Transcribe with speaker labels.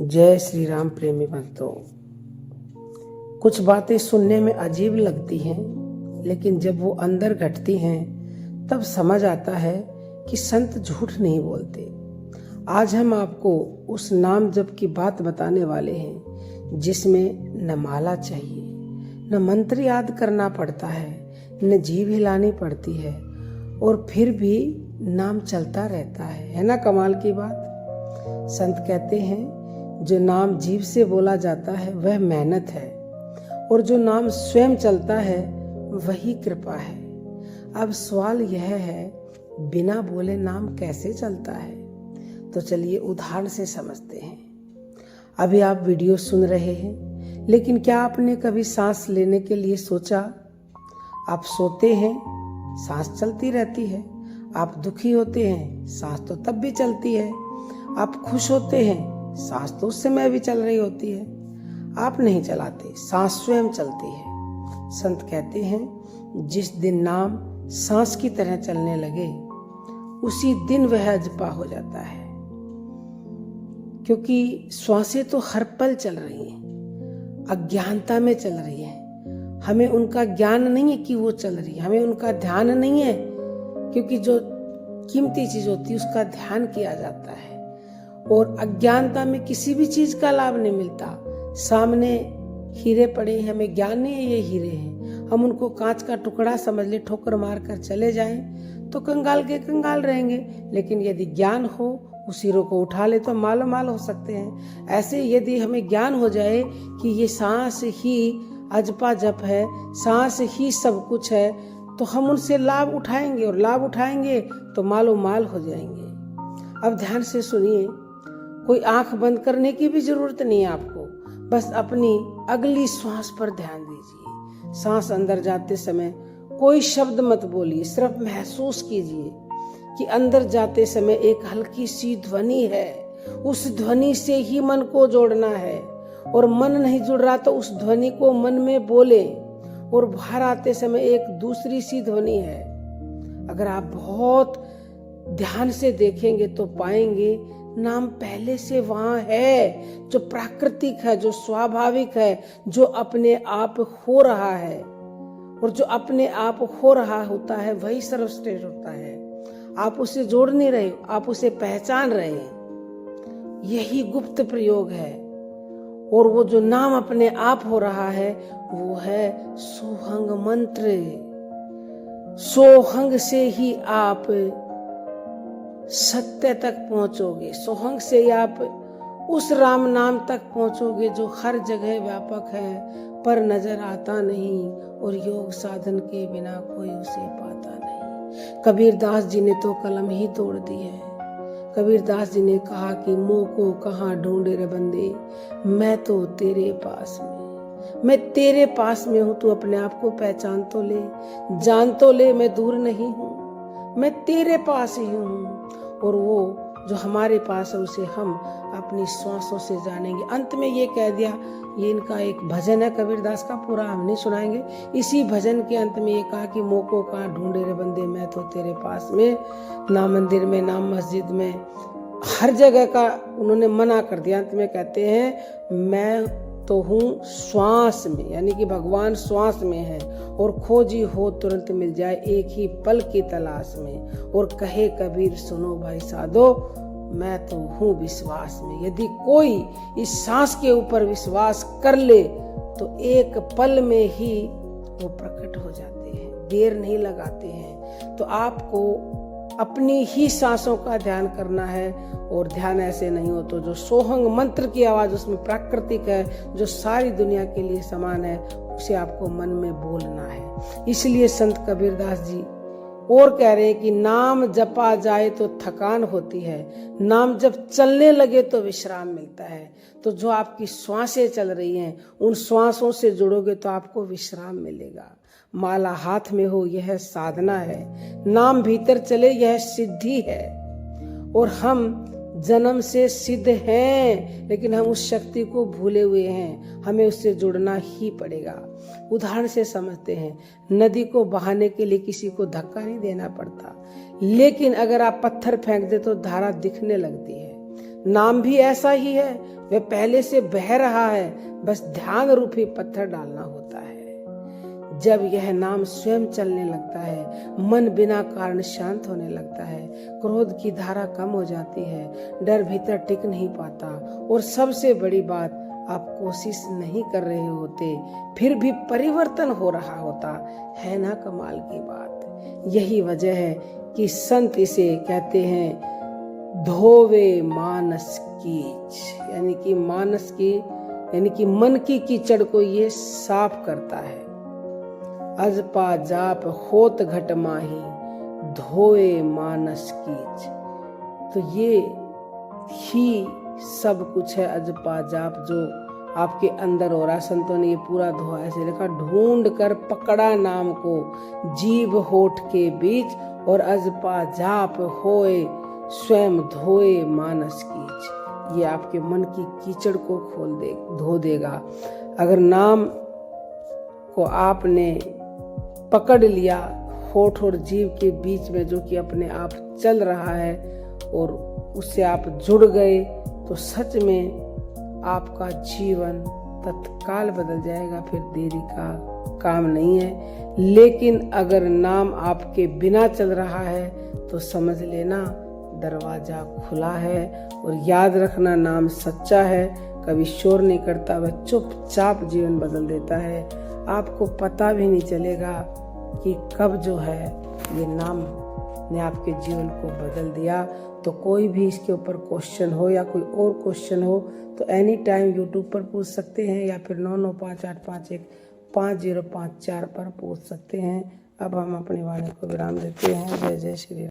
Speaker 1: जय श्री राम प्रेमी भक्तों। कुछ बातें सुनने में अजीब लगती हैं, लेकिन जब वो अंदर घटती हैं तब समझ आता है कि संत झूठ नहीं बोलते। आज हम आपको उस नाम जप की बात बताने वाले हैं जिसमें न माला चाहिए, न मंत्र याद करना पड़ता है, न जीभ हिलानी पड़ती है और फिर भी नाम चलता रहता है ना कमाल की बात। संत कहते हैं जो नाम जीभ से बोला जाता है वह मेहनत है और जो नाम स्वयं चलता है वही कृपा है। अब सवाल यह है, बिना बोले नाम कैसे चलता है? तो चलिए उदाहरण से समझते हैं। अभी आप वीडियो सुन रहे हैं, लेकिन क्या आपने कभी सांस लेने के लिए सोचा? आप सोते हैं, सांस चलती रहती है। आप दुखी होते हैं, सांस तो तब भी चलती है। आप खुश होते हैं, सांस तो उस समय भी चल रही होती है। आप नहीं चलाते, सांस स्वयं चलती है। संत कहते हैं जिस दिन नाम सांस की तरह चलने लगे उसी दिन वह अजपा हो जाता है, क्योंकि श्वासें तो हर पल चल रही हैं, अज्ञानता में चल रही हैं। हमें उनका ज्ञान नहीं है कि वो चल रही है, हमें उनका ध्यान नहीं है, क्योंकि जो कीमती चीज होती है उसका ध्यान किया जाता है। और अज्ञानता में किसी भी चीज का लाभ नहीं मिलता। सामने हीरे पड़े हैं, हमें ज्ञान नहीं है ये हीरे हैं, हम उनको कांच का टुकड़ा समझ ले, ठोकर मार कर चले जाएं तो कंगाल के कंगाल रहेंगे। लेकिन यदि ज्ञान हो, उस हीरो को उठा ले तो मालो माल हो सकते हैं। ऐसे यदि हमें ज्ञान हो जाए कि ये सांस ही अजपा जप है, सांस ही सब कुछ है, तो हम उनसे लाभ उठाएंगे और लाभ उठाएंगे तो मालो माल हो जाएंगे। अब ध्यान से सुनिए, कोई आंख बंद करने की भी जरूरत नहीं है आपको, बस अपनी अगली श्वास पर ध्यान दीजिए। सांस अंदर जाते समय कोई शब्द मत बोलिए, सिर्फ महसूस कीजिए कि अंदर जाते समय एक हल्की सी ध्वनि है। उस ध्वनि से ही मन को जोड़ना है, और मन नहीं जुड़ रहा तो उस ध्वनि को मन में बोले। और बाहर आते समय एक दूसरी सी ध्वनि है। अगर आप बहुत ध्यान से देखेंगे तो पाएंगे नाम पहले से वहां है, जो प्राकृतिक है, जो स्वाभाविक है, जो अपने आप हो रहा है। और जो अपने आप हो रहा होता है वही सर्वश्रेष्ठ होता है। आप उसे जोड़ नहीं रहे, आप उसे पहचान रहे हैं। यही गुप्त प्रयोग है। और वो जो नाम अपने आप हो रहा है वो है सोहंग मंत्र। सोहंग से ही आप सत्य तक पहुंचोगे, सोहंग से आप उस राम नाम तक पहुंचोगे जो हर जगह व्यापक है पर नजर आता नहीं, और योग साधन के बिना कोई उसे पाता नहीं। कबीरदास जी ने तो कलम ही तोड़ दी है। कबीरदास जी ने कहा कि मोह को कहाँ ढूंढे रे बंदे, मैं तो तेरे पास में, मैं तेरे पास में हूँ। तू अपने आप को पहचान तो ले, जान तो ले, मैं दूर नहीं हूँ, मैं तेरे पास ही हूँ। और वो जो हमारे पास है उसे हम अपनी श्वासों से जानेंगे। अंत में ये कह दिया, ये इनका एक भजन है कबीरदास का, पूरा हम नहीं सुनाएंगे। इसी भजन के अंत में ये कहा कि मोह को कहाँ ढूंढे रे बंदे, मैं तो तेरे पास में। ना मंदिर में, ना मस्जिद में, हर जगह का उन्होंने मना कर दिया। अंत में कहते हैं मैं तो हूँ श्वास में, यानी कि भगवान श्वास में है। और खोजी हो तुरंत मिल जाए एक ही पल की तलाश में। और कहे कबीर सुनो भाई साधो, मैं तो हूँ विश्वास में। यदि कोई इस सांस के ऊपर विश्वास कर ले तो एक पल में ही वो प्रकट हो जाते हैं, देर नहीं लगाते हैं। तो आपको अपनी ही सांसों का ध्यान करना है। और ध्यान ऐसे नहीं हो तो जो सोहंग मंत्र की आवाज उसमें प्राकृतिक है, जो सारी दुनिया के लिए समान है, उसे आपको मन में बोलना है। इसलिए संत कबीरदास जी और कह रहे हैं कि नाम जपा जाए तो थकान होती है, नाम जब चलने लगे तो विश्राम मिलता है। तो जो आपकी श्वासें चल रही हैं उन श्वासों से जुड़ोगे तो आपको विश्राम मिलेगा। माला हाथ में हो यह साधना है, नाम भीतर चले यह सिद्धि है। और हम जन्म से सिद्ध हैं, लेकिन हम उस शक्ति को भूले हुए हैं, हमें उससे जुड़ना ही पड़ेगा। उदाहरण से समझते हैं, नदी को बहाने के लिए किसी को धक्का नहीं देना पड़ता, लेकिन अगर आप पत्थर फेंक दे तो धारा दिखने लगती है। नाम भी ऐसा ही है, वह पहले से बह रहा है, बस ध्यान रूपी पत्थर डालना होता है। जब यह नाम स्वयं चलने लगता है, मन बिना कारण शांत होने लगता है, क्रोध की धारा कम हो जाती है, डर भीतर टिक नहीं पाता, और सबसे बड़ी बात, आप कोशिश नहीं कर रहे होते, फिर भी परिवर्तन हो रहा होता है ना। कमाल की बात। यही वजह है कि संत इसे कहते हैं धोवे मानस कीच, यानी कि मन की कीचड़ को ये साफ करता है। अजपा जाप होत घट माही, धोए मानस कीच। तो ये ही सब कुछ है अजपा जाप जो आपके अंदर हो रहा। संतों ने ये पूरा धोआ ऐसे लिखा, ढूंढ कर पकड़ा नाम को जीभ होठ के बीच, और अजपा जाप होए स्वयं धोए मानस कीच। ये आपके मन की कीचड़ को धो देगा। अगर नाम को आपने पकड़ लिया होठ और जीभ के बीच में, जो कि अपने आप चल रहा है, और उससे आप जुड़ गए, तो सच में आपका जीवन तत्काल बदल जाएगा। फिर देरी का काम नहीं है। लेकिन अगर नाम आपके बिना चल रहा है तो समझ लेना दरवाजा खुला है। और याद रखना, नाम सच्चा है, कभी शोर नहीं करता, वह चुपचाप जीवन बदल देता है। आपको पता भी नहीं चलेगा कि कब जो है ये नाम ने आपके जीवन को बदल दिया। तो कोई भी इसके ऊपर क्वेश्चन हो या कोई और क्वेश्चन हो तो एनी टाइम यूट्यूब पर पूछ सकते हैं, या फिर 9958515054 पर पूछ सकते हैं। अब हम अपनी वाणी को विराम देते हैं। जय जय श्री राम।